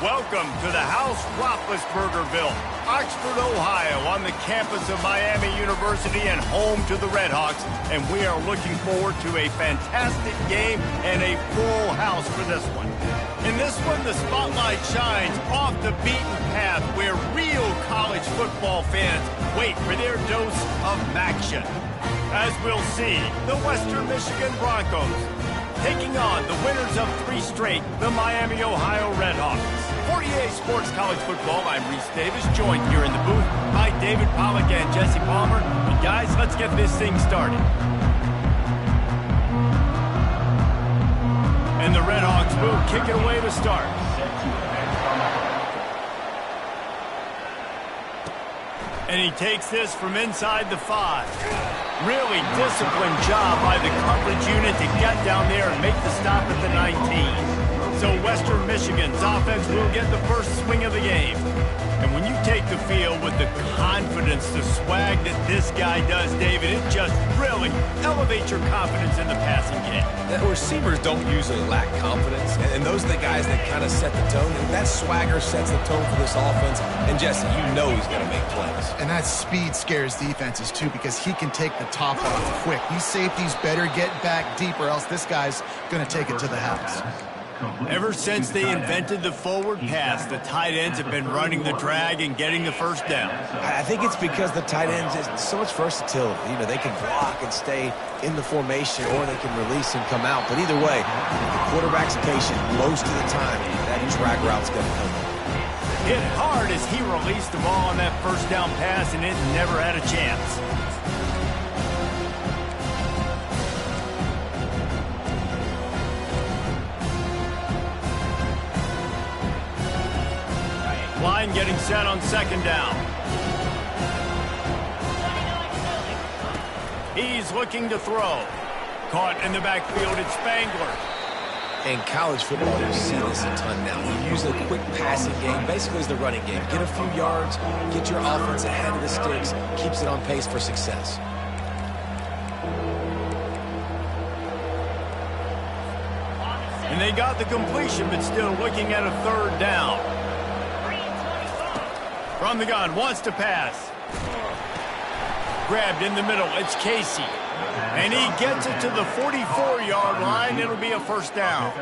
Welcome to the house Roethlisberger built, Oxford, Ohio, on the campus of Miami University and home to the Redhawks. And we are looking forward to a fantastic game and a full house for this one. In this one, the spotlight shines off the beaten path where real college football fans wait for their dose of action. As we'll see, the Western Michigan Broncos taking on the winners of 3 straight, the Miami, Ohio Redhawks. 48 Sports College Football, I'm Reese Davis, joined here in the booth by David Pollack and Jesse Palmer. And guys, let's get this thing started. And the Redhawks will kick it away to start. And he takes this from inside the 5. Really disciplined job by the coverage unit to get down there and make the stop at the 19. So Western Michigan's offense will get the first swing of the game. And when you take the field with the confidence, the swag that this guy does, David, it just really elevates your confidence in the passing game. The receivers don't usually lack confidence, and those are the guys that kind of set the tone. And that swagger sets the tone for this offense. And Jesse, you know he's going to make plays. And that speed scares defenses, too, because he can take the top off quick. These safeties better get back deep, or else this guy's going to take it to the house. Ever since they invented the forward pass, the tight ends have been running the drag and getting the first down. I think it's because the tight ends is so much versatility. You know, they can block and stay in the formation, or they can release and come out. But either way, the quarterback's patient most of the time. That drag route's going to come in. Hit hard as he released the ball on that first down pass, and it never had a chance. Line getting set on second down. He's looking to throw. Caught in the backfield, it's Spangler. In college football, you see this a ton now. You use a quick passing game, basically as the running game. Get a few yards, get your offense ahead of the sticks, keeps it on pace for success. And they got the completion, but still looking at a third down. From the gun, wants to pass. Grabbed in the middle, it's Casey. And he gets it to the 44-yard line. It'll be a first down.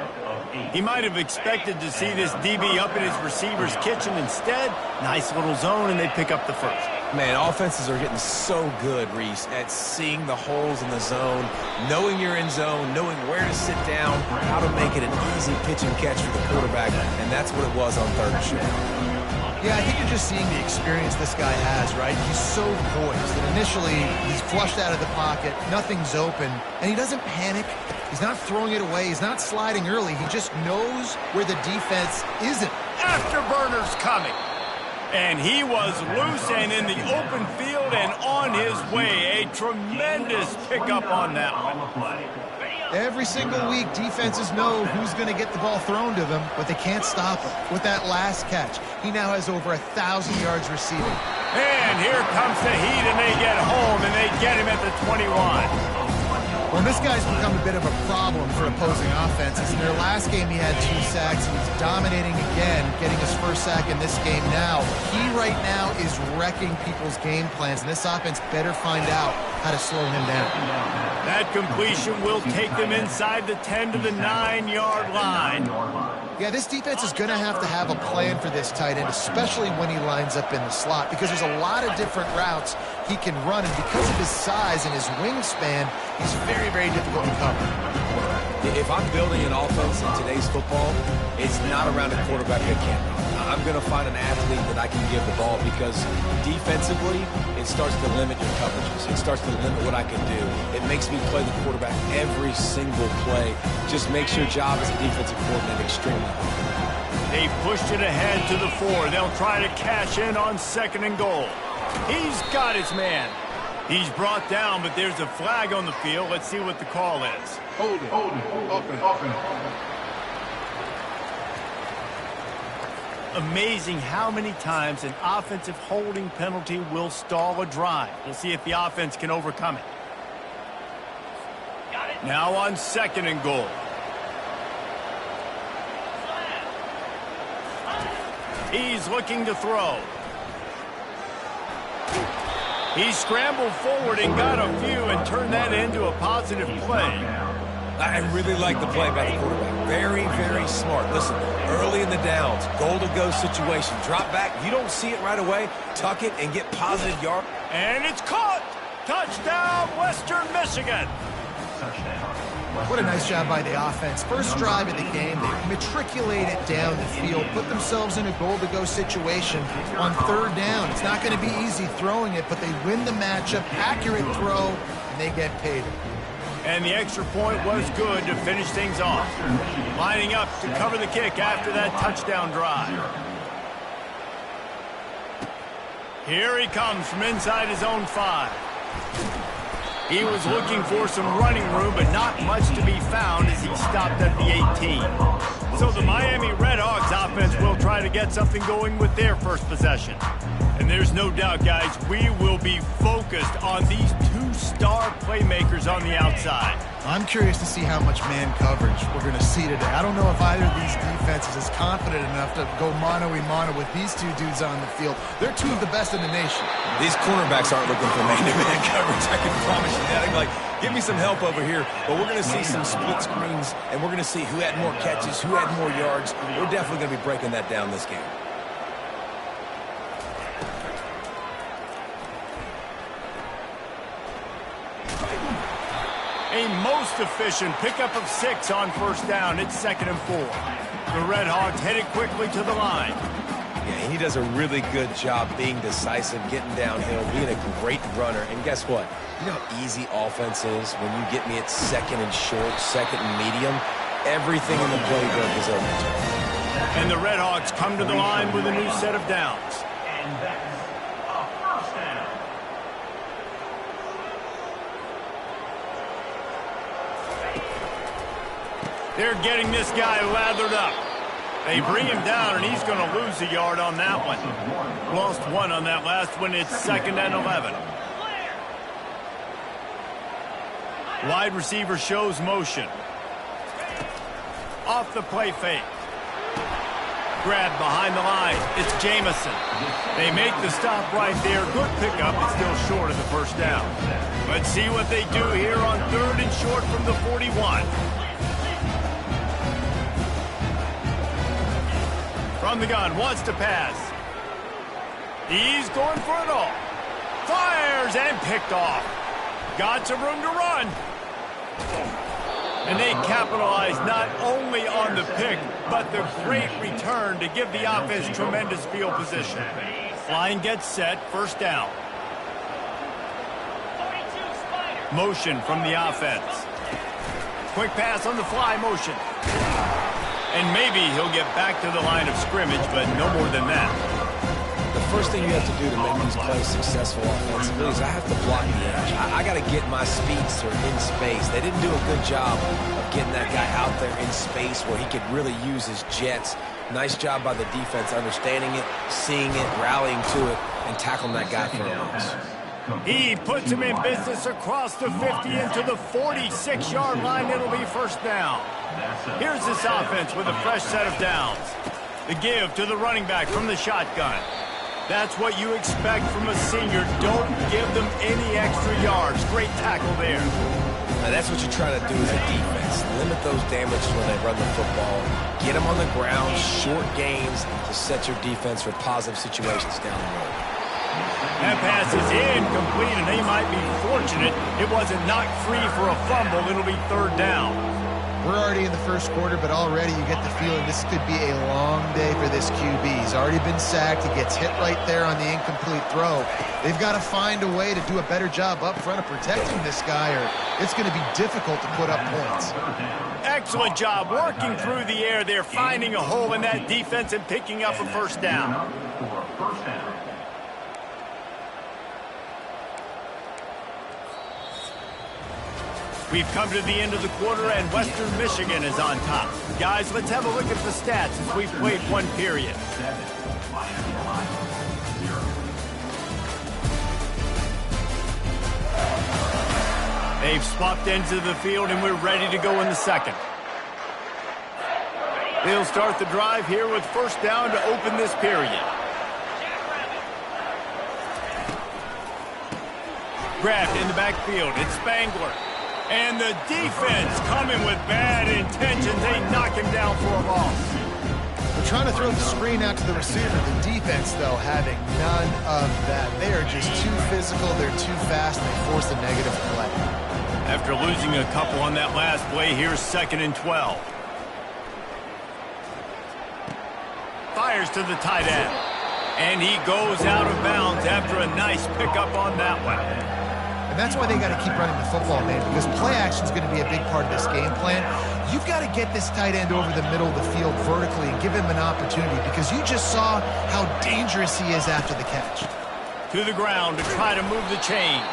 He might have expected to see this DB up in his receiver's kitchen. Instead, nice little zone, and they pick up the first. Man, offenses are getting so good, Reese, at seeing the holes in the zone, knowing you're in zone, knowing where to sit down, how to make it an easy pitch and catch for the quarterback, and that's what it was on third and short. Yeah, I think you're just seeing the experience this guy has, right? He's so poised that initially he's flushed out of the pocket, nothing's open, and he doesn't panic. He's not throwing it away. He's not sliding early. He just knows where the defense isn't. Afterburners coming. And he was loose and in the open field and on his way. A tremendous pickup on that one. Every single week, defenses know who's going to get the ball thrown to them, but they can't stop him. With that last catch, he now has over 1,000 yards receiving. And here comes the heat, and they get home, and they get him at the 21. Well, this guy's become a bit of a problem for opposing offenses. In their last game, he had 2 sacks. He's dominating again, getting his first sack in this game now. He right now is wrecking people's game plans, and this offense better find out how to slow him down. That completion will take them inside the 10 to the 9-yard line. Yeah, this defense is going to have a plan for this tight end, especially when he lines up in the slot, because there's a lot of different routes he can run, and because of his size and his wingspan, he's very, very difficult to cover. If I'm building an offense in today's football, it's not around a quarterback that can't run. I'm going to find an athlete that I can give the ball, because defensively, it starts to limit your coverages. It starts to limit what I can do. It makes me play the quarterback every single play. Just makes your job as a defensive coordinator extremely hard. They pushed it ahead to the 4. They'll try to cash in on second and goal. He's got his man. He's brought down, but there's a flag on the field. Let's see what the call is. Hold it. Open. Amazing how many times an offensive holding penalty will stall a drive. We'll see if the offense can overcome it. Now on second and goal. He's looking to throw. He scrambled forward and got a few and turned that into a positive play. I really like the play by the quarterback. Very, very smart. Listen, early in the downs, goal-to-go situation. Drop back. You don't see it right away. Tuck it and get positive yard. And it's caught. Touchdown, Western Michigan. What a nice job by the offense. First drive of the game, they matriculate it down the field, put themselves in a goal-to-go situation on third down. It's not going to be easy throwing it, but they win the matchup, accurate throw, and they get paid. And the extra point was good to finish things off. Lining up to cover the kick after that touchdown drive. Here he comes from inside his own 5. He was looking for some running room, but not much to be found as he stopped at the 18. So the Miami Redhawks offense will try to get something going with their first possession. And there's no doubt, guys, we will be focused on these 2 star playmakers on the outside. I'm curious to see how much man coverage we're going to see today. I don't know if either of these defenses is confident enough to go mano-a-mano with these 2 dudes on the field. They're 2 of the best in the nation. These cornerbacks aren't looking for man-to-man coverage. I can promise you that. I'm like, give me some help over here. But we're going to see some split screens, and we're going to see who had more catches, who had more yards. We're definitely going to be breaking that down this game. A most efficient pickup of 6 on first down. It's 2nd and 4. The Redhawks headed quickly to the line. Yeah, he does a really good job being decisive, getting downhill, being a great runner. And guess what? You know how easy offense is when you get me at 2nd and short, 2nd and medium? Everything in the playbook is open to him. And the Redhawks come to the line with a new set of downs. And that's a first down. They're getting this guy lathered up. They bring him down, and he's going to lose a yard on that one. Lost 1 on that last one. It's 2nd and 11. Wide receiver shows motion. Off the play fake. Grab behind the line. It's Jamison. They make the stop right there. Good pickup. It's still short of the first down. Let's see what they do here on 3rd and short from the 41. From the gun, wants to pass. He's going for it all. Fires and picked off. Got some room to run. And they capitalize not only on the pick, but the great return to give the offense tremendous field position. Line gets set, first down. Motion from the offense. Quick pass on the fly motion. And maybe he'll get back to the line of scrimmage, but no more than that. The first thing you have to do to make these plays successful offensively is I have to block the edge. I got to get my speedster in space. They didn't do a good job of getting that guy out there in space where he could really use his jets. Nice job by the defense understanding it, seeing it, rallying to it, and tackling that guy for a loss. He puts him in business across the 50 into the 46-yard line. It'll be first down. Here's this offense with a fresh set of downs. The give to the running back from the shotgun. That's what you expect from a senior. Don't give them any extra yards. Great tackle there. Now that's what you try to do as a defense. Limit those damages when they run the football. Get them on the ground, short gains to set your defense for positive situations down the road. That pass is incomplete, and they might be fortunate it wasn't knocked free for a fumble. It'll be third down. We're already in the first quarter, but already you get the feeling this could be a long day for this QB. He's already been sacked. He gets hit right there on the incomplete throw. They've got to find a way to do a better job up front of protecting this guy, or it's going to be difficult to put up points. Excellent job working through the air there, finding a hole in that defense and picking up a first down. We've come to the end of the quarter, and Western Michigan is on top. Guys, let's have a look at the stats as we've played one period. They've swapped ends of the field, and we're ready to go in the second. They'll start the drive here with first down to open this period. Grabbed in the backfield. It's Spangler. And the defense coming with bad intentions. They knock him down for a loss. They're trying to throw the screen out to the receiver. The defense, though, having none of that. They are just too physical. They're too fast. And they force a negative play. After losing a couple on that last play, here's 2nd and 12. Fires to the tight end. And he goes out of bounds after a nice pickup on that one. And that's why they got to keep running the football, man, because play action is going to be a big part of this game plan. You've got to get this tight end over the middle of the field vertically and give him an opportunity, because you just saw how dangerous he is after the catch. To the ground to try to move the chains.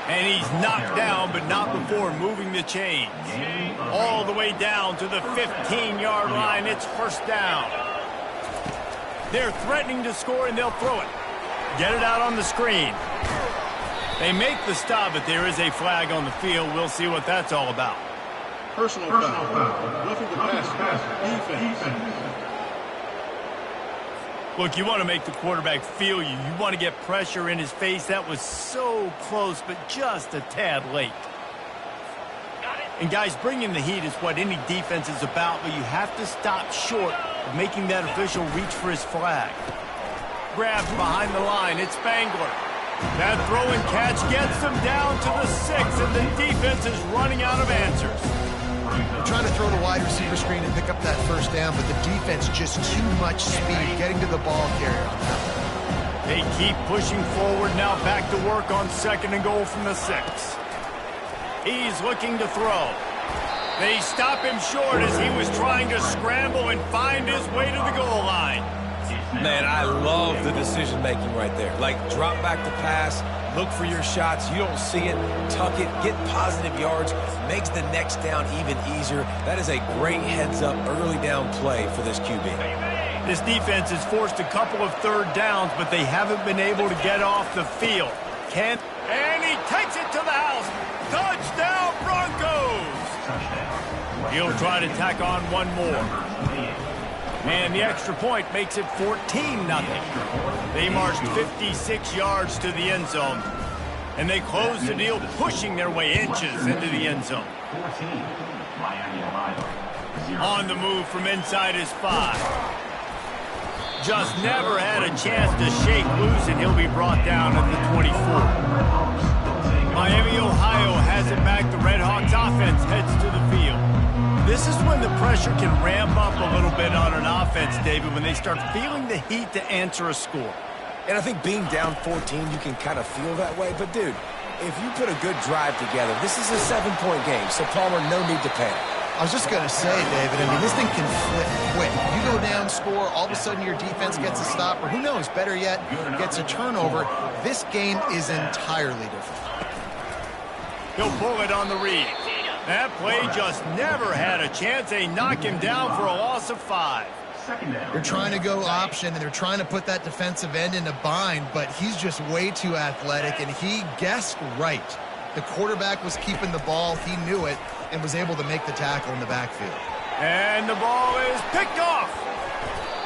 And he's knocked down, but not before moving the chains. All the way down to the 15-yard line. It's first down. They're threatening to score, and they'll throw it. Get it out on the screen. They make the stop, but there is a flag on the field. We'll see what that's all about. Personal foul. Roughing the pass. Defense. Look, you want to make the quarterback feel you. You want to get pressure in his face. That was so close, but just a tad late. And, guys, bringing the heat is what any defense is about, but you have to stop short of making that official reach for his flag. Grabbed behind the line. It's Spangler. That throw and catch gets them down to the 6, and the defense is running out of answers. They're trying to throw the wide receiver screen and pick up that first down, but the defense just too much speed getting to the ball carrier on that one. They keep pushing forward now, back to work on 2nd and goal from the 6. He's looking to throw. They stop him short as he was trying to scramble and find his way to the goal line. Man, I love the decision-making right there. Like, drop back the pass, look for your shots. You don't see it, tuck it, get positive yards, makes the next down even easier. That is a great heads-up early down play for this QB. This defense has forced a couple of third downs, but they haven't been able to get off the field. And he takes it to the house. Touchdown, Broncos! He'll try to tack on one more. And the extra point makes it 14-0. They marched 56 yards to the end zone. And they close the deal, pushing their way inches into the end zone. On the move from inside his 5. Just never had a chance to shake loose, and he'll be brought down at the 24. Miami, Ohio has it back. The Red Hawks offense heads to the field. This is when the pressure can ramp up a little bit on an offense, David, when they start feeling the heat to answer a score. And I think being down 14, you can kind of feel that way. But, dude, if you put a good drive together, this is a 7-point game, so Palmer, no need to panic. I was just going to say, David, I mean, this thing can flip quick. You go down, score, all of a sudden your defense gets a stop, or who knows, better yet, gets a turnover. This game is entirely different. He'll pull it on the read. That play just never had a chance. They knock him down for a loss of 5. They're trying to go option, and they're trying to put that defensive end in a bind, but he's just way too athletic, and he guessed right. The quarterback was keeping the ball. He knew it and was able to make the tackle in the backfield. And the ball is picked off.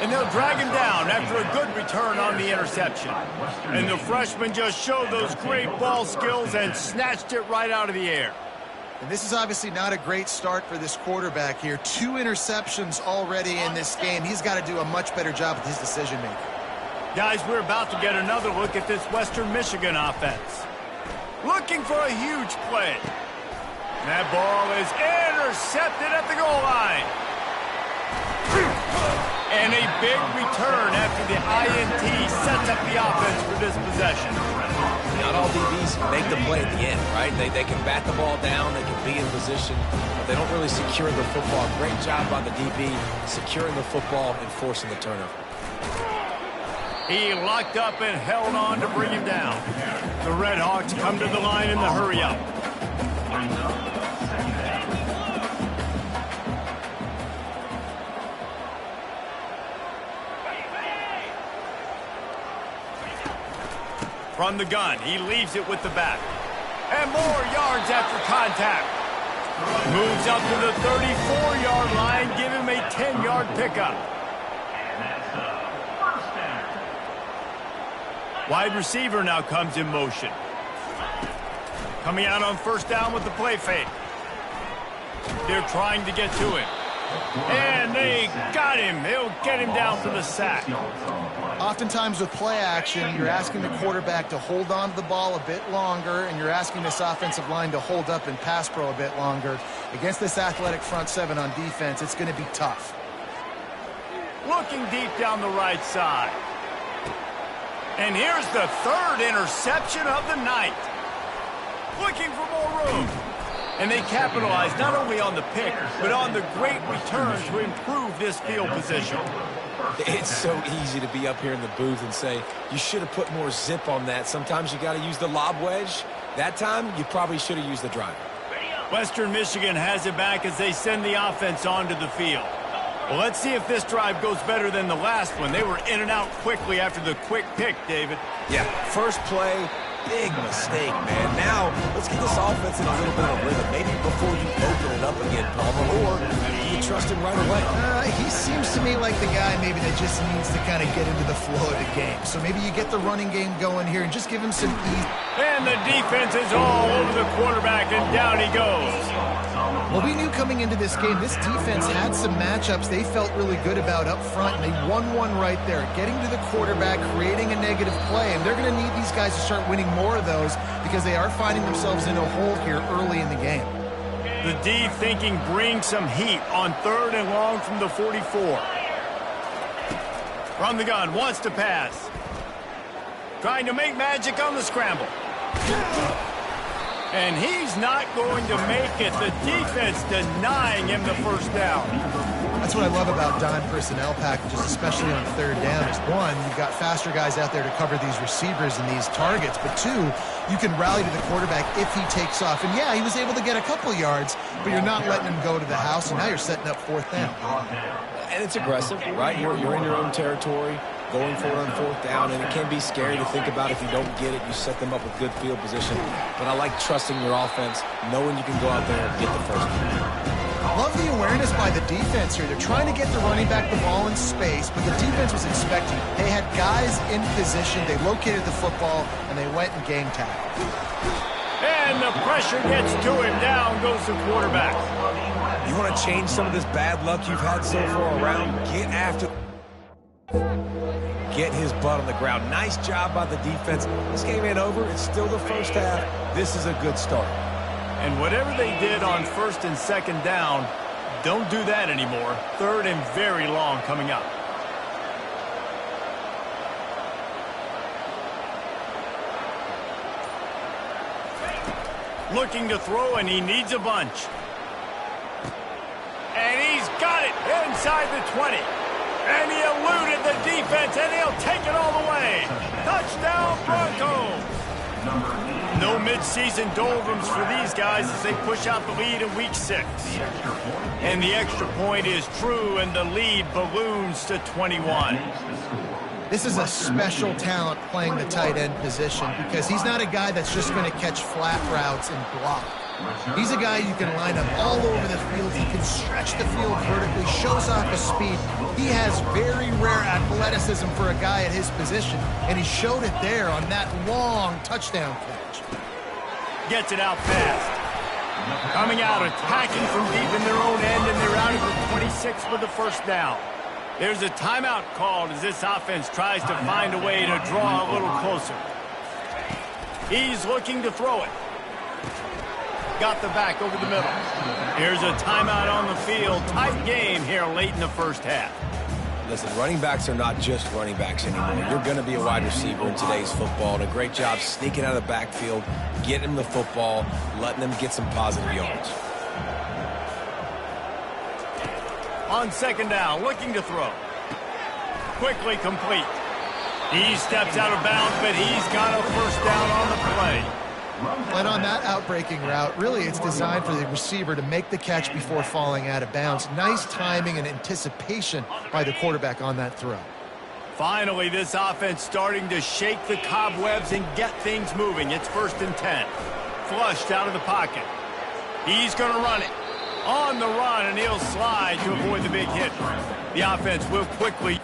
And they'll drag him down after a good return on the interception. And the freshman just showed those great ball skills and snatched it right out of the air. And this is obviously not a great start for this quarterback here. 2 interceptions already in this game. He's got to do a much better job with his decision-making. Guys, we're about to get another look at this Western Michigan offense. Looking for a huge play. That ball is intercepted at the goal line. And a big return after the INT sets up the offense for this possession. Not all DBs make the play at the end, right? They can bat the ball down, they can be in position, but they don't really secure the football. Great job by the DB securing the football and forcing the turnover. He locked up and held on to bring him down. The Red Hawks come to the line in the hurry-up. From the gun, he leaves it with the back. And more yards after contact. Moves up to the 34-yard line, give him a 10-yard pickup. Wide receiver now comes in motion. Coming out on first down with the play fake. They're trying to get to him. And they got him. They'll get him down for the sack. Oftentimes with play action, you're asking the quarterback to hold on to the ball a bit longer, and you're asking this offensive line to hold up and pass pro a bit longer. Against this athletic front seven on defense, it's going to be tough. Looking deep down the right side. And here's the third interception of the night. Looking for more room. And they capitalize not only on the pick, but on the great return to improve this field position. It's so easy to be up here in the booth and say, you should have put more zip on that. Sometimes you got to use the lob wedge. That time, you probably should have used the driver. Western Michigan has it back as they send the offense onto the field. Well, let's see if this drive goes better than the last one. They were in and out quickly after the quick pick, David. Yeah, first play, big mistake, man. Now, let's get this offense in a little bit of a rhythm. Maybe before you open it up again, Palmer, or you trust him right away. He seems to me like the guy maybe that just needs to kind of get into the flow of the game. So maybe you get the running game going here and just give him some ease. And the defense is all over the quarterback, and down he goes. Well, we knew coming into this game, this defense had some matchups they felt really good about up front, and they won one right there, getting to the quarterback, creating a negative play, and they're going to need these guys to start winning more of those because they are finding themselves in a hole here early in the game. The D thinking bring some heat on 3rd and long from the 44. From the gun, wants to pass. Trying to make magic on the scramble. And he's not going to make it. The defense denying him the first down. That's what I love about dime personnel packages, especially on 3rd down, is one, you've got faster guys out there to cover these receivers and these targets, but two, you can rally to the quarterback if he takes off. And yeah, he was able to get a couple yards, but you're not letting him go to the house, and now you're setting up 4th down. And it's aggressive, right? You're in your own territory, going for it on 4th down, and it can be scary to think about if you don't get it. You set them up with good field position. But I like trusting your offense, knowing you can go out there and get the first one. Love the awareness by the defense here. They're trying to get the running back the ball in space, but the defense was expecting it. They had guys in position. They located the football, and they went and game tackled. And the pressure gets to him. Down goes the quarterback. You want to change some of this bad luck you've had so far around? Get after... Get his butt on the ground. Nice job by the defense. This game ain't over. It's still the first half. This is a good start. And whatever they did on 1st and 2nd down, don't do that anymore. 3rd and very long coming up. Looking to throw, and he needs a bunch. And he's got it inside the 20. And he eluded the defense, and he'll take it all the way. Touchdown, Broncos. No midseason doldrums for these guys as they push out the lead in week 6. And the extra point is true, and the lead balloons to 21. This is a special talent playing the tight end position because he's not a guy that's just going to catch flat routes and block. He's a guy you can line up all over the field. He can stretch the field vertically, shows off his speed. He has very rare athleticism for a guy at his position, and he showed it there on that long touchdown catch. Gets it out fast. Coming out, attacking from deep in their own end, and they're out at the 26 for the first down. There's a timeout called as this offense tries to find a way to draw a little closer. He's looking to throw it. Got the back over the middle. Here's a timeout on the field. Tight game here late in the first half. Listen, running backs are not just running backs anymore. You're going to be a wide receiver in today's football. And a great job sneaking out of the backfield, getting them the football, letting them get some positive yards. On 2nd down, looking to throw. Quickly complete. He steps out of bounds, but he's got a first down on the play. And on that outbreaking route, really it's designed for the receiver to make the catch before falling out of bounds. Nice timing and anticipation by the quarterback on that throw. Finally, this offense starting to shake the cobwebs and get things moving. It's 1st and 10. Flushed out of the pocket. He's going to run it. On the run, and he'll slide to avoid the big hit. The offense will quickly...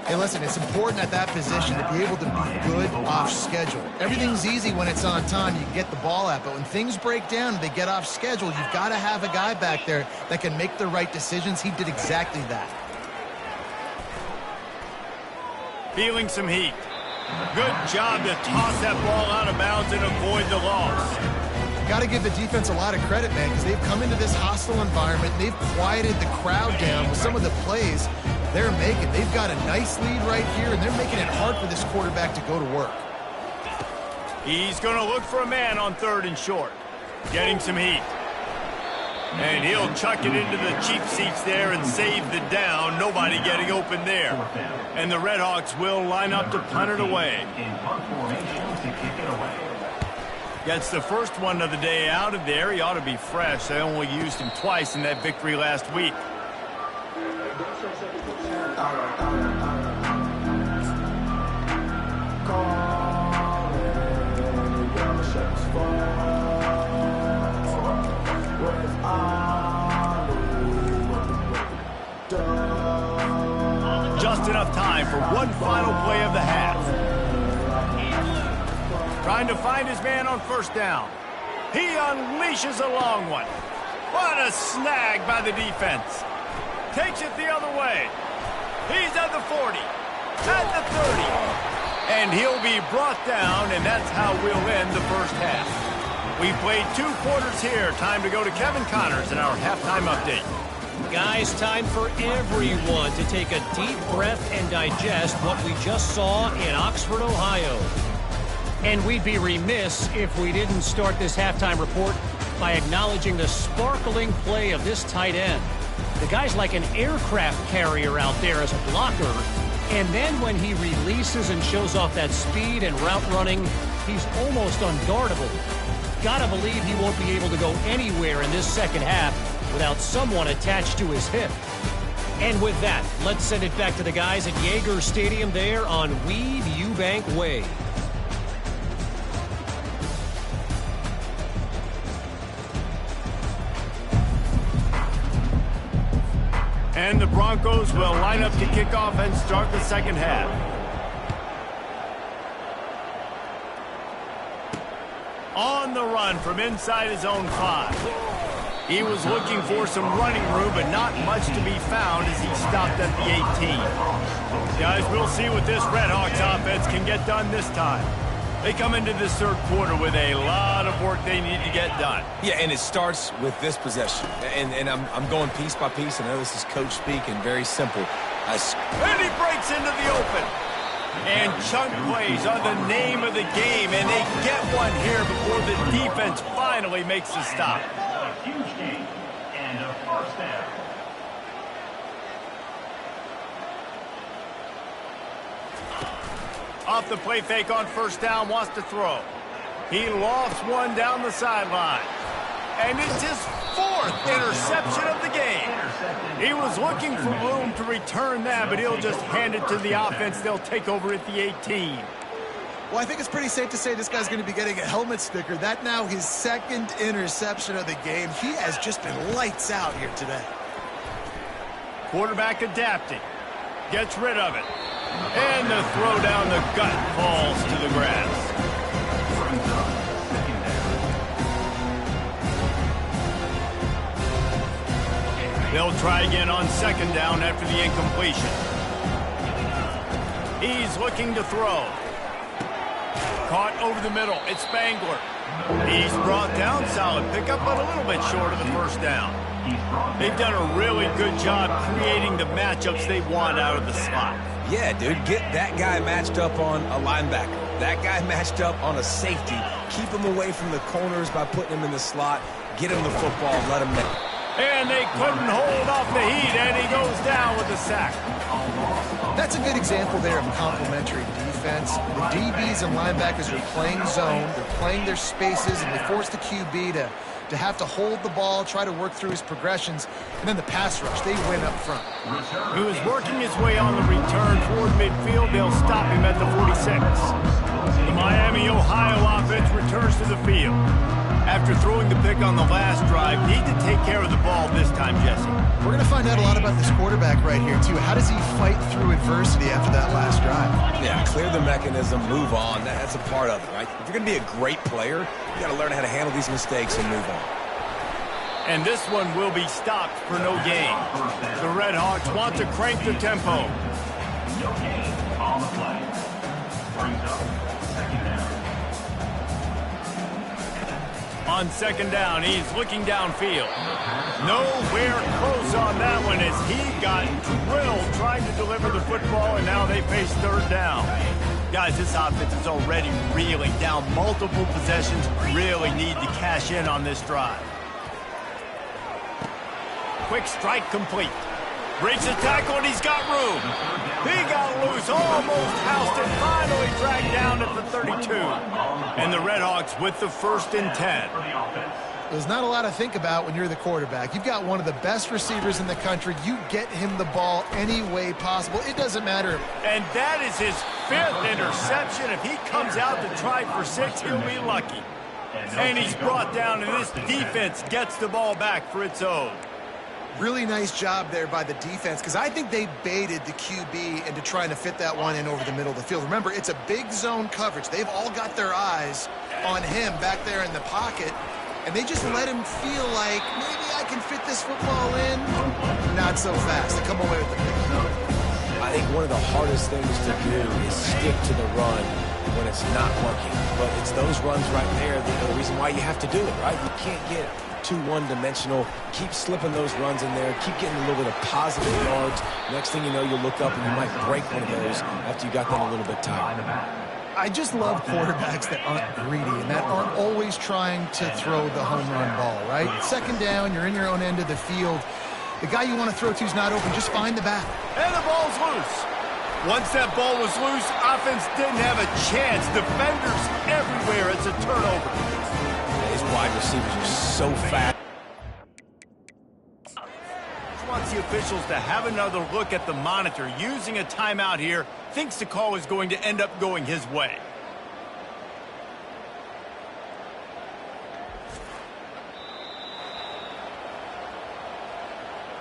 Hey, listen, it's important at that position to be able to be good off schedule. Everything's easy when it's on time. You can get the ball out. But when things break down and they get off schedule, you've got to have a guy back there that can make the right decisions. He did exactly that. Feeling some heat. Good job to toss that ball out of bounds and avoid the loss. Got to give the defense a lot of credit, man, because they've come into this hostile environment. They've quieted the crowd down with some of the plays they're making. They've got a nice lead right here, and they're making it hard for this quarterback to go to work. He's going to look for a man on 3rd and short. Getting some heat. And he'll chuck it into the cheap seats there and save the down. Nobody getting open there. And the Redhawks will line up to punt it away. Gets the first one of the day out of there. He ought to be fresh. They only used him twice in that victory last week. Just enough time for one final play of the half. Trying to find his man on 1st down. He unleashes a long one. What a snag by the defense. Takes it the other way. He's at the 40, at the 30. And he'll be brought down, and that's how we'll end the first half. We've played 2 quarters here. Time to go to Kevin Connors in our halftime update. Guys, time for everyone to take a deep breath and digest what we just saw in Oxford, Ohio. And we'd be remiss if we didn't start this halftime report by acknowledging the sparkling play of this tight end. The guy's like an aircraft carrier out there as a blocker. And then when he releases and shows off that speed and route running, he's almost unguardable. Gotta believe he won't be able to go anywhere in this second half without someone attached to his hip. And with that, let's send it back to the guys at Yager Stadium there on Weed Eubank Way. And the Broncos will line up to kick off and start the second half. On the run from inside his own 5. He was looking for some running room, but not much to be found as he stopped at the 18. Guys, we'll see what this Redhawks offense can get done this time. They come into this 3rd quarter with a lot of work they need to get done. Yeah, and it starts with this possession. And I'm going piece by piece. I know this is coach speak and very simple. And he breaks into the open. And chunk plays are the name of the game, and they get one here before the defense finally makes the stop. A huge gain and a first down. Off the play fake on first down, wants to throw. He lofts one down the sideline. And it's his fourth interception of the game. He was looking for room to return that, but he'll just hand it to the offense. They'll take over at the 18. Well, I think it's pretty safe to say this guy's going to be getting a helmet sticker. That now his second interception of the game. He has just been lights out here today. Quarterback adapting. Gets rid of it. And the throw down the gut falls to the grass. They'll try again on second down after the incompletion. He's looking to throw. Caught over the middle. It's Spangler. He's brought down. Solid pickup, but a little bit short of the first down. They've done a really good job creating the matchups they want out of the slot. Yeah, dude, get that guy matched up on a linebacker. That guy matched up on a safety. Keep him away from the corners by putting him in the slot. Get him the football, let him make. And they couldn't hold off the heat, and he goes down with a sack. That's a good example there of complementary defense. The DBs and linebackers are playing zone, they're playing their spaces, and they force the QB to have to hold the ball, try to work through his progressions, and then the pass rush, they win up front. He was working his way on the return toward midfield. They'll stop him at the 46. The Miami, Ohio offense returns to the field. After throwing the pick on the last drive, need to take care of the ball this time, Jesse. We're going to find out a lot about this quarterback right here, too. How does he fight through adversity after that last drive? Yeah, clear the mechanism, move on. That's a part of it, right? If you're going to be a great player, you got to learn how to handle these mistakes and move on. And this one will be stopped for no gain. The Red Hawks want to crank the tempo. No gain on the play. Brings up second down. On second down, he's looking downfield. Nowhere close on that one as he got drilled trying to deliver the football, and now they face third down. Guys, this offense is already reeling down multiple possessions. Really need to cash in on this drive. Quick strike complete. Breaks the tackle, and he's got room. He got loose, almost housed it, finally dragged down at the 32. And the Red Hawks with the 1st and 10. There's not a lot to think about when you're the quarterback. You've got one of the best receivers in the country. You get him the ball any way possible. It doesn't matter. And that is his 5th interception. If he comes out to try for 6, he'll be lucky. And he's brought down, and this defense gets the ball back for its own. Really nice job there by the defense, because I think they baited the QB into trying to fit that one in over the middle of the field. Remember, it's a big zone coverage. They've all got their eyes on him back there in the pocket, and they just let him feel like, maybe I can fit this football in. Not so fast. They come away with the pick. I think one of the hardest things to do is stick to the run when it's not working. But it's those runs right there that are the reason why you have to do it, right? You can't get too one-dimensional. Keep slipping those runs in there. Keep getting a little bit of positive yards. Next thing you know, you'll look up and you might break one of those after you got them a little bit tired. I just love quarterbacks that aren't greedy and that aren't always trying to throw the home run ball, right? Second down, you're in your own end of the field. The guy you want to throw to is not open. Just find the back. And the ball's loose. Once that ball was loose, offense didn't have a chance. Defenders everywhere. It's a turnover. These wide receivers are so fast. Wants the officials to have another look at the monitor. Using a timeout here, thinks the call is going to end up going his way.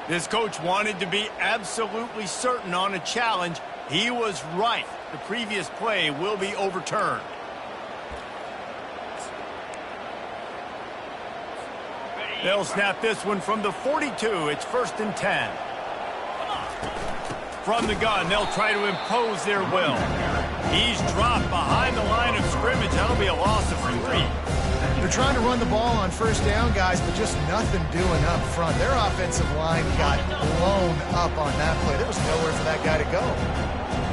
This coach wanted to be absolutely certain on a challenge. He was right. The previous play will be overturned. They'll snap this one from the 42. It's 1st and 10. From the gun, they'll try to impose their will. He's dropped behind the line of scrimmage. That'll be a loss of 3. They're trying to run the ball on first down, guys, but just nothing doing up front. Their offensive line got blown up on that play. There was nowhere for that guy to go.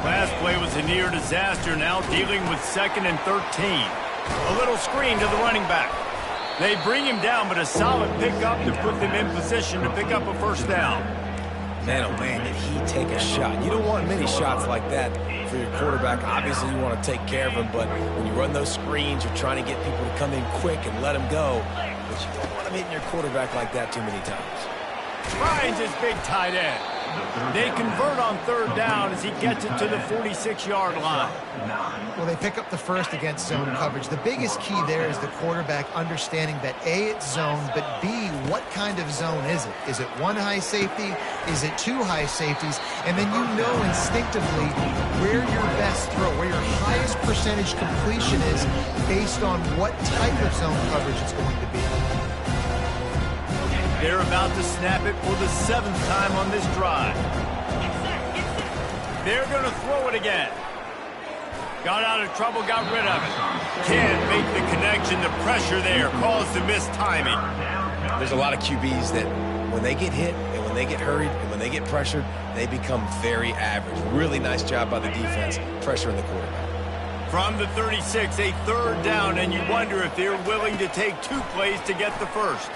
Last play was a near disaster, now dealing with 2nd and 13. A little screen to the running back. They bring him down, but a solid pickup to put them in position to pick up a first down. Man, oh man, did he take a shot. You don't want many shots like that for your quarterback. Obviously, you want to take care of him, but when you run those screens, you're trying to get people to come in quick and let him go. But you don't want them hitting your quarterback like that too many times. Finds his big tight end. They convert on 3rd down as he gets it to the 46-yard line. Well, they pick up the first against zone coverage. The biggest key there is the quarterback understanding that A, it's zone, but B, what kind of zone is it? Is it one high safety? Is it 2 high safeties? And then you know instinctively where your best throw, where your highest percentage completion is based on what type of zone coverage it's going to be. They're about to snap it for the 7th time on this drive. They're going to throw it again. Got out of trouble, got rid of it. Can't make the connection. The pressure there caused the missed timing. There's a lot of QBs that when they get hit and when they get hurried and when they get pressured, they become very average. Really nice job by the defense, pressuring the quarterback. From the 36, a 3rd down, and you wonder if they're willing to take 2 plays to get the first.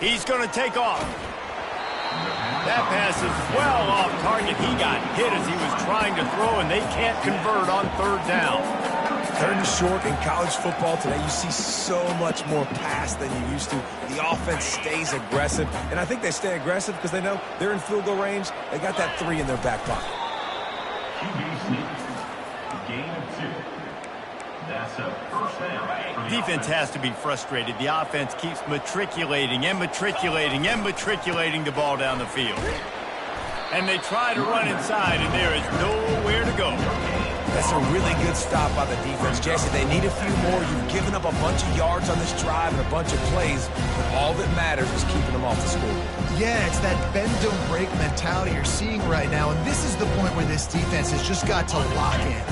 He's going to take off. That pass is well off target. He got hit as he was trying to throw, and they can't convert on 3rd down. 3rd and short in college football today, you see so much more pass than you used to. The offense stays aggressive, and I think they stay aggressive because they know they're in field goal range. They got that 3 in their back pocket. QB sneak. Gain of 2. That's a first down. Defense has to be frustrated. The offense keeps matriculating and matriculating and matriculating the ball down the field. And they try to run inside, and there is nowhere to go. That's a really good stop by the defense. Jesse, they need a few more. You've given up a bunch of yards on this drive and a bunch of plays, but all that matters is keeping them off the scoreboard. Yeah, it's that bend, don't break mentality you're seeing right now, and this is the point where this defense has just got to lock in.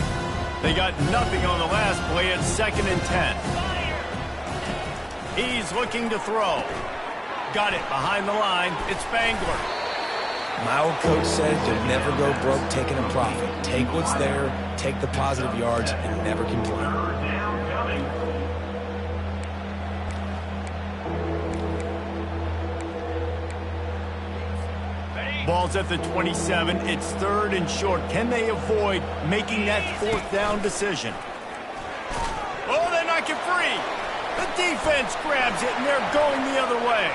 They got nothing on the last play at 2nd and 10. He's looking to throw. Got it behind the line. It's Spangler. My old coach said you'll never go broke taking a profit. Take what's there, take the positive yards, and never complain. Ball's at the 27. It's 3rd and short. Can they avoid making that 4th down decision? Oh, they knock it free. The defense grabs it, and they're going the other way.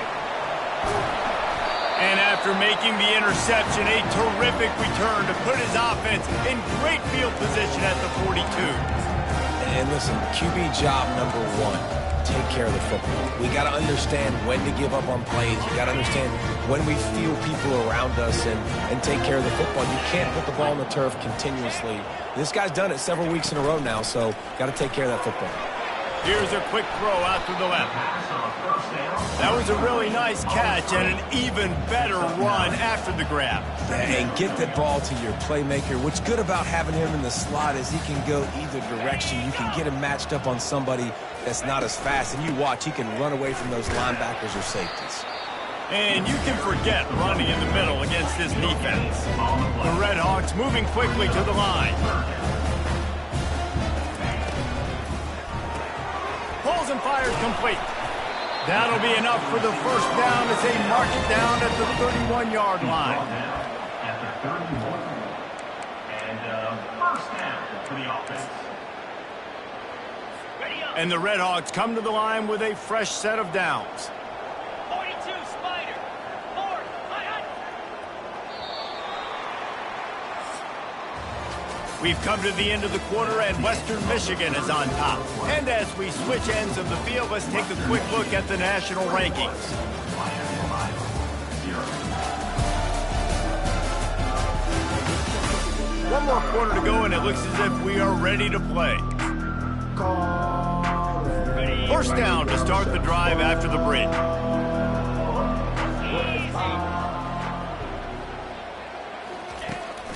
And after making the interception, a terrific return to put his offense in great field position at the 42. And listen, QB job number 1. Take care of the football. We got to understand when to give up on plays. We got to understand when we feel people around us and take care of the football. You can't put the ball on the turf continuously. This guy's done it several weeks in a row now, so got to take care of that football. Here's a quick throw out to the left. That was a really nice catch and an even better run after the grab. And get that ball to your playmaker. What's good about having him in the slot is he can go either direction. You can get him matched up on somebody that's not as fast, and you watch, he can run away from those linebackers or safeties. And you can forget running in the middle against this defense. The Red Hawks moving quickly to the line. Pulls and fires complete. That'll be enough for the first down as they mark it down at the 31-yard line. At the 31. And first down for the offense. And the Red Hawks come to the line with a fresh set of downs. 42, Spider. 4, high. We've come to the end of the quarter, and Western Michigan is on top. And as we switch ends of the field, let's take a quick look at the national rankings. One more quarter to go, and it looks as if we are ready to play. First down to start the drive after the bridge.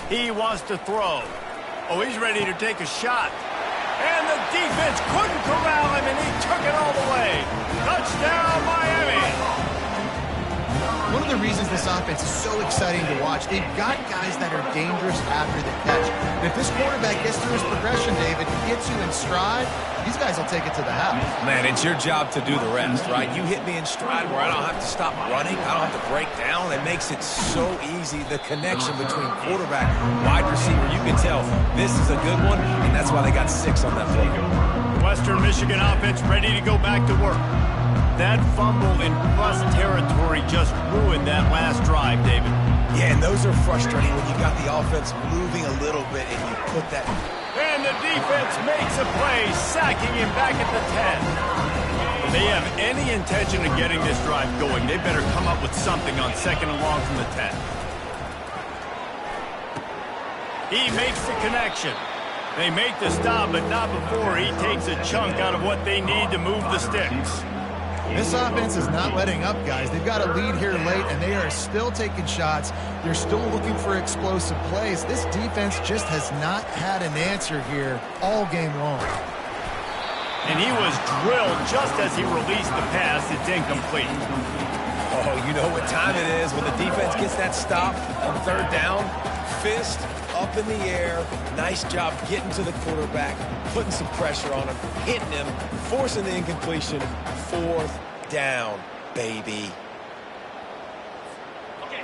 He wants to throw. Oh, he's ready to take a shot. And the defense couldn't corral him, and he took it all the way. Touchdown, Miami. one of the reasons this offense is so exciting to watch. They've got guys that are dangerous after the catch. And if this quarterback gets through his progression, David, gets you in stride, these guys will take it to the house. Man, it's your job to do the rest, right? You hit me in stride where I don't have to stop running. I don't have to break down. It makes it so easy, the connection between quarterback, wide receiver. You can tell this is a good one, and that's why they got 6 on that play. Western Michigan offense ready to go back to work. That fumble in plus territory just ruined that last drive, David. Yeah, and those are frustrating when you got the offense moving a little bit and you put that... And the defense makes a play, sacking him back at the 10. If they have any intention of getting this drive going, they better come up with something on 2nd and long from the 10. He makes the connection. They make the stop, but not before he takes a chunk out of what they need to move the sticks. This offense is not letting up, guys. They've got a lead here late, and they are still taking shots. They're still looking for explosive plays. This defense just has not had an answer here all game long. And he was drilled just as he released the pass. It's incomplete. Oh, you know what time it is when the defense gets that stop on 3rd down. Fist up in the air. Nice job getting to the quarterback, putting some pressure on him, hitting him, forcing the incompletion. 4th down, baby.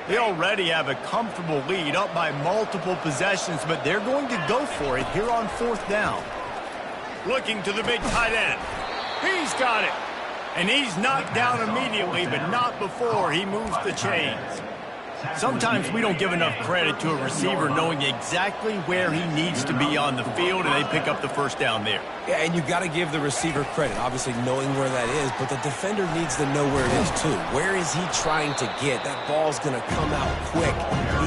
They already have a comfortable lead up by multiple possessions, but they're going to go for it here on 4th down. Looking to the big tight end. He's got it. And he's knocked down immediately, but not before he moves the chains. Sometimes we don't give enough credit to a receiver knowing exactly where he needs to be on the field, and they pick up the 1st down there. Yeah, and you got to give the receiver credit, obviously knowing where that is, but the defender needs to know where it is too. Where is he trying to get? That ball's going to come out quick.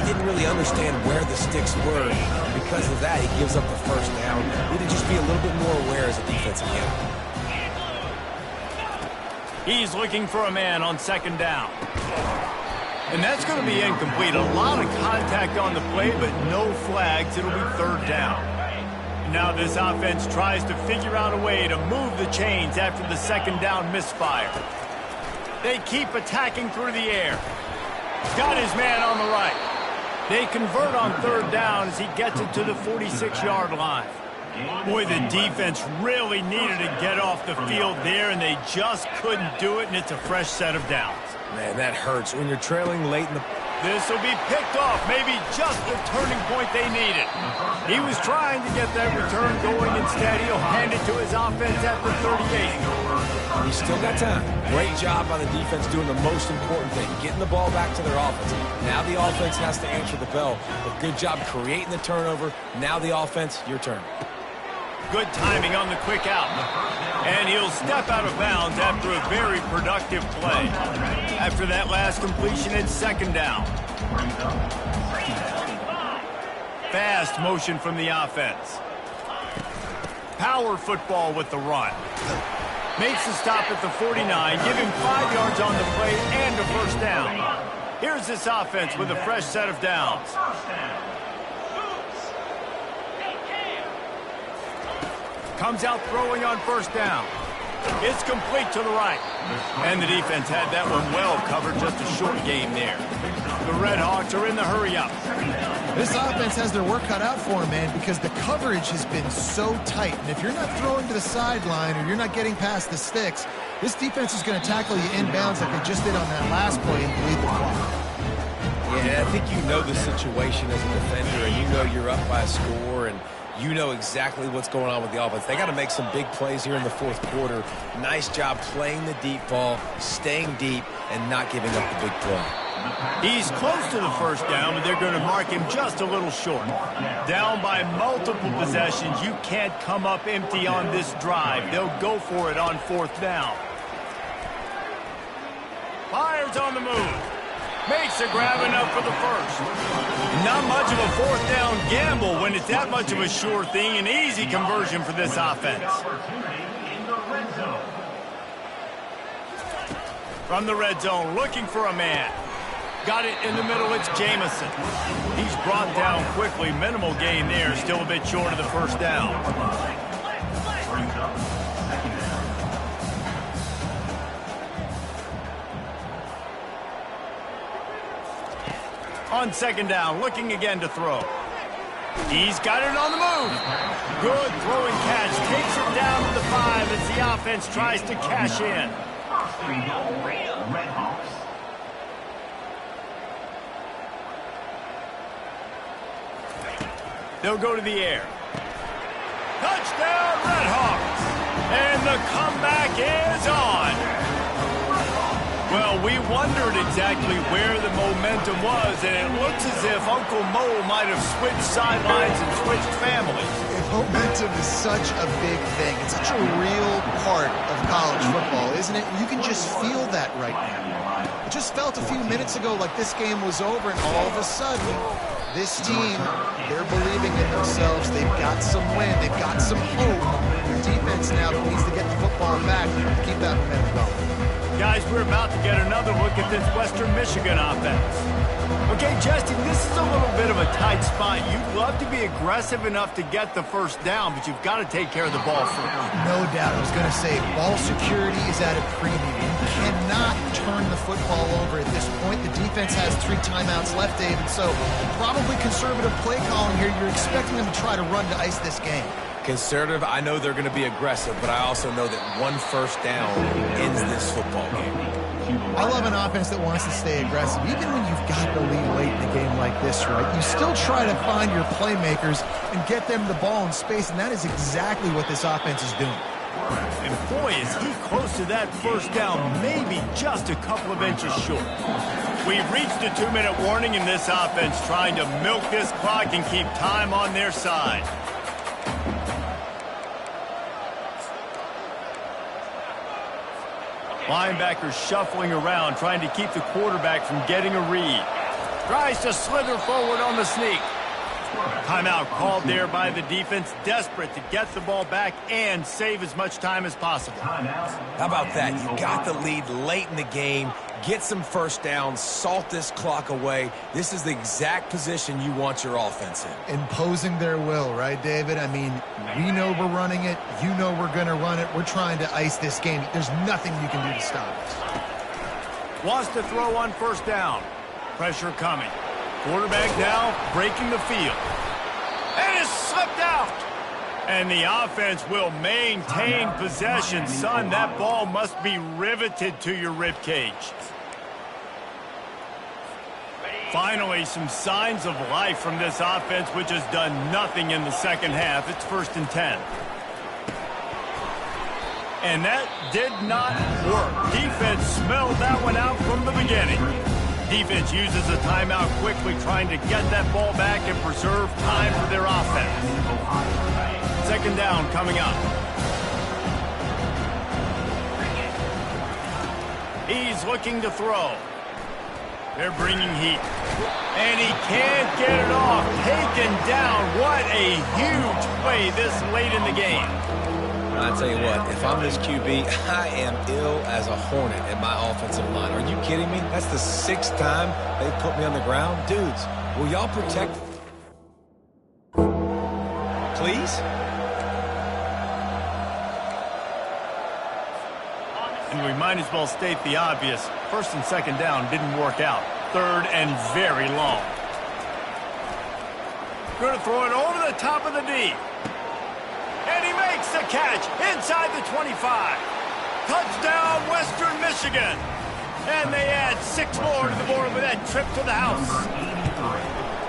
He didn't really understand where the sticks were, and because of that, he gives up the 1st down. Need to just be a little bit more aware as a defensive end. He's looking for a man on 2nd down. And that's going to be incomplete. A lot of contact on the play, but no flags. It'll be 3rd down. Now this offense tries to figure out a way to move the chains after the 2nd down misfire. They keep attacking through the air. Got his man on the right. They convert on 3rd down as he gets it to the 46-yard line. Boy, the defense really needed to get off the field there, and they just couldn't do it, and it's a fresh set of downs. Man, that hurts when you're trailing late in the... This will be picked off, maybe just the turning point they needed. He was trying to get that return going. Instead, he'll hand it to his offense at the 38. He's still got time. Great job by the defense doing the most important thing, getting the ball back to their offense. Now the offense has to answer the bell. But good job creating the turnover. Now the offense, your turn. Good timing on the quick out. And he'll step out of bounds after a very productive play. After that last completion, it's 2nd down. Fast motion from the offense. Power football with the run. Makes the stop at the 49. Give him 5 yards on the play and a 1st down. Here's this offense with a fresh set of downs. Comes out throwing on 1st down. It's complete to the right. And the defense had that one well covered, just a short game there. The Red Hawks are in the hurry-up. This offense has their work cut out for them, man, because the coverage has been so tight. And if you're not throwing to the sideline or you're not getting past the sticks, this defense is going to tackle you inbounds like they just did on that last play and bleed the clock. Yeah, I think you know the situation as a defender, and you know you're up by a score, and you know exactly what's going on with the offense. They got to make some big plays here in the 4th quarter. Nice job playing the deep ball, staying deep, and not giving up the big play. He's close to the 1st down, but they're going to mark him just a little short. Down by multiple possessions. You can't come up empty on this drive. They'll go for it on 4th down. Fires on the move. Makes a grab enough for the 1st. Not much of a 4th down gamble when it's that much of a sure thing. An easy conversion for this offense. From the red zone, looking for a man. Got it in the middle, it's Jamison. He's brought down quickly. Minimal gain there, still a bit short of the 1st down. On second down, looking again to throw. He's got it on the move. Good throwing catch. Takes it down to the 5 as the offense tries to cash in. Red Hawks. They'll go to the air. Touchdown, Red Hawks. And the comeback is on. Well, we wondered exactly where the momentum was, and it looks as if Uncle Mo might have switched sidelines and switched families. Momentum is such a big thing. It's such a real part of college football, isn't it? You can just feel that right now. It just felt a few minutes ago like this game was over, and all of a sudden, this team, they're believing in themselves. They've got some wind. They've got some hope. The defense now needs to get the football back to keep that momentum going. Guys, we're about to get another look at this Western Michigan offense. Okay, Justin, this is a little bit of a tight spot. You'd love to be aggressive enough to get the first down, but you've got to take care of the ball first. No doubt. I was going to say, ball security is at a premium. You cannot turn the football over at this point. The defense has 3 timeouts left, David, so probably conservative play calling here. You're expecting them to try to run to ice this game. Conservative, I know they're going to be aggressive, but I also know that 1 first down ends this football game. I love an offense that wants to stay aggressive. Even when you've got the lead late in a game like this, right, you still try to find your playmakers and get them the ball in space, and that is exactly what this offense is doing. And boy, is he close to that first down, maybe just a couple of inches short. We've reached a 2-minute warning in this offense, trying to milk this clock and keep time on their side. Linebackers shuffling around, trying to keep the quarterback from getting a read. Tries to slither forward on the sneak. Timeout called there by the defense, desperate to get the ball back and save as much time as possible. How about that? You got the lead late in the game. Get some first downs, salt this clock away. This is the exact position you want your offense in. Imposing their will, right, David? I mean, we know we're running it. You know we're going to run it. We're trying to ice this game. There's nothing you can do to stop us. Wants to throw on first down. Pressure coming. Quarterback now breaking the field. And it's slipped out. And the offense will maintain possession. Son, that ball must be riveted to your ribcage. Finally, some signs of life from this offense, which has done nothing in the second half. It's 1st and 10. And that did not work. Defense smelled that one out from the beginning. Defense uses a timeout quickly, trying to get that ball back and preserve time for their offense. Second down coming up. He's looking to throw. They're bringing heat. And he can't get it off. Taken down. What a huge play this late in the game. I'll tell you what, if I'm this QB, I am ill as a hornet at my offensive line. Are you kidding me? That's the 6th time they put me on the ground. Dudes, will y'all protect? Please? And we might as well state the obvious. 1st and 2nd down didn't work out. 3rd and very long. Going to throw it over the top of the D. And he makes the catch inside the 25. Touchdown, Western Michigan. And they add 6 more to the board with that trip to the house.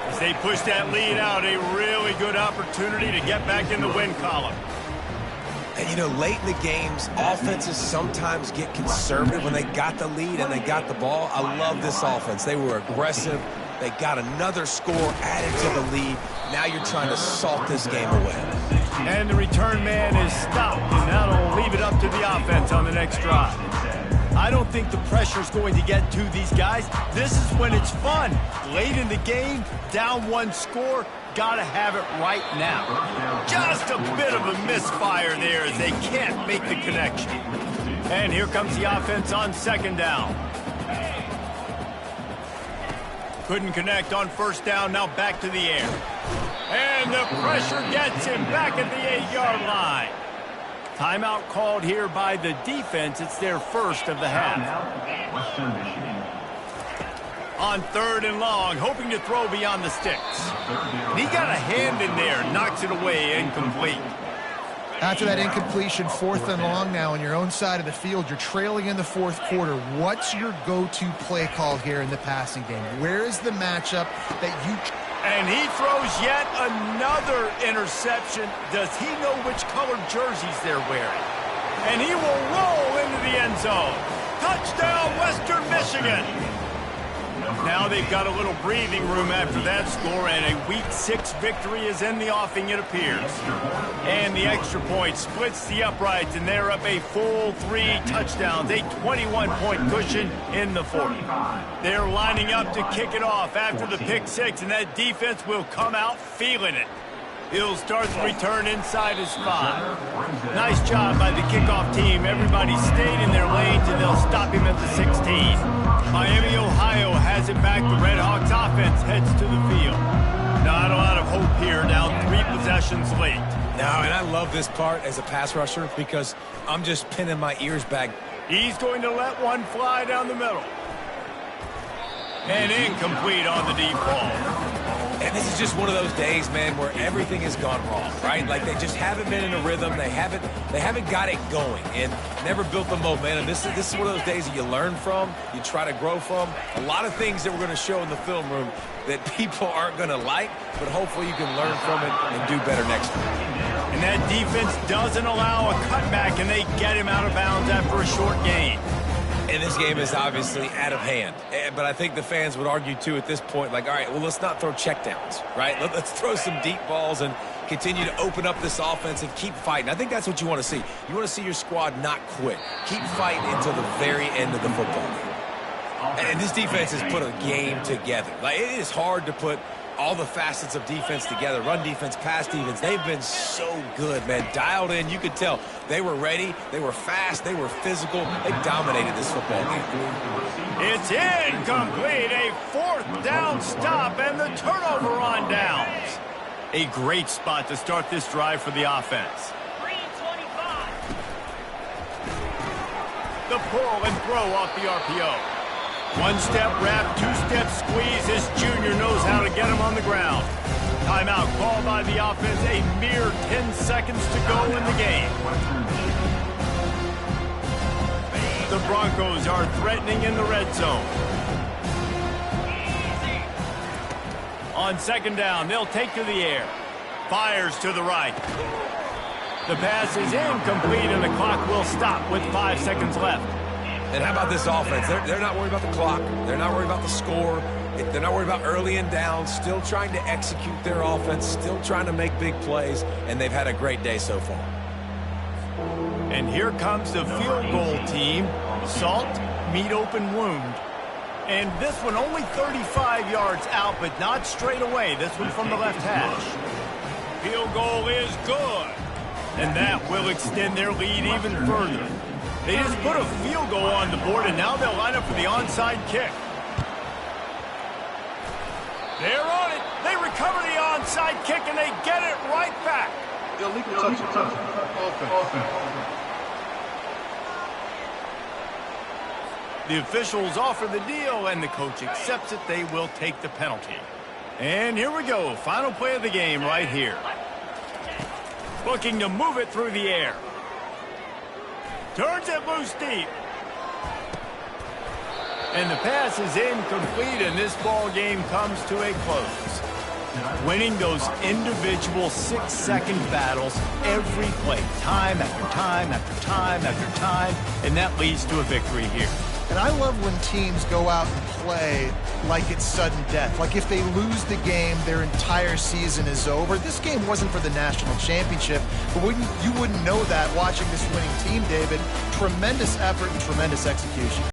As they push that lead out, a really good opportunity to get back in the win column. And, you know, late in the games, offenses sometimes get conservative when they got the lead and they got the ball. I love this offense. They were aggressive. They got another score added to the lead. Now you're trying to salt this game away. And the return man is stopped, and that'll leave it up to the offense on the next drive. I don't think the pressure's going to get to these guys. This is when it's fun. Late in the game, down 1 score, gotta have it right now. Just a bit of a misfire there as they can't make the connection. And here comes the offense on 2nd down. Couldn't connect on 1st down, now back to the air. And the pressure gets him back at the 8-yard line. Timeout called here by the defense. It's their 1st of the half. On 3rd and long, hoping to throw beyond the sticks. And he got a hand in there, knocks it away, incomplete. After that incompletion, 4th and long now on your own side of the field. You're trailing in the 4th quarter. What's your go-to play call here in the passing game? Where is the matchup that you... And he throws yet another interception. Does he know which colored jerseys they're wearing? And he will roll into the end zone. Touchdown, Western Michigan. Now they've got a little breathing room after that score, and a Week 6 victory is in the offing, it appears. And the extra point splits the uprights, and they're up a full 3 touchdowns, a 21-point cushion in the 4th. They're lining up to kick it off after the pick 6, and that defense will come out feeling it. He'll start the return inside his 5. Nice job by the kickoff team. Everybody stayed in their lanes, and they'll stop him at the 16. Miami, Ohio has it back. The Red Hawks offense heads to the field. Not a lot of hope here, down 3 possessions late. No, and I love this part as a pass rusher because I'm just pinning my ears back. He's going to let one fly down the middle. And incomplete on the deep ball. And this is just one of those days, man, where everything has gone wrong, right? Like they just haven't been in a rhythm. They haven't got it going and never built the momentum. This is one of those days that you learn from, you try to grow from. A lot of things that we're going to show in the film room that people aren't going to like, but hopefully you can learn from it and do better next time. And that defense doesn't allow a cutback, and they get him out of bounds after a short gain. And this game is obviously out of hand. But I think the fans would argue, too, at this point, like, all right, well, let's not throw checkdowns, right? Let's throw some deep balls and continue to open up this offense and keep fighting. I think that's what you want to see. You want to see your squad not quit. Keep fighting until the very end of the football game. And this defense has put a game together. Like, it is hard to put all the facets of defense together. Run defense, pass defense. They've been so good, man. Dialed in. You could tell they were ready. They were fast. They were physical. They dominated this football game. It's incomplete. A 4th down stop and the turnover on downs. A great spot to start this drive for the offense. The pull and throw off the RPO. 1-step wrap, 2-step squeeze. This junior knows how to get him on the ground. Timeout called by the offense. A mere 10 seconds to go in the game. The Broncos are threatening in the red zone. On 2nd down, they'll take to the air. Fires to the right. The pass is incomplete, and the clock will stop with 5 seconds left. And how about this offense? They're not worried about the clock. They're not worried about the score. They're not worried about early and down. Still trying to execute their offense. Still trying to make big plays. And they've had a great day so far. And here comes the field goal team. Salt, meet open wound. And this one only 35 yards out, but not straight away. This one from the left hash. Field goal is good. And that will extend their lead even further. They just put a field goal on the board, and now they'll line up for the onside kick. They're on it. They recover the onside kick, and they get it right back. Illegal touch. Offense. The officials offer the deal, and the coach accepts it. They will take the penalty. And here we go. Final play of the game right here. Looking to move it through the air. Turns it loose deep. And the pass is incomplete, and this ball game comes to a close. Winning those individual 6-second battles every play, time after time after time after time, and that leads to a victory here. And I love when teams go out and play like it's sudden death. Like if they lose the game, their entire season is over. This game wasn't for the national championship, but you wouldn't know that watching this winning team, David. Tremendous effort and tremendous execution.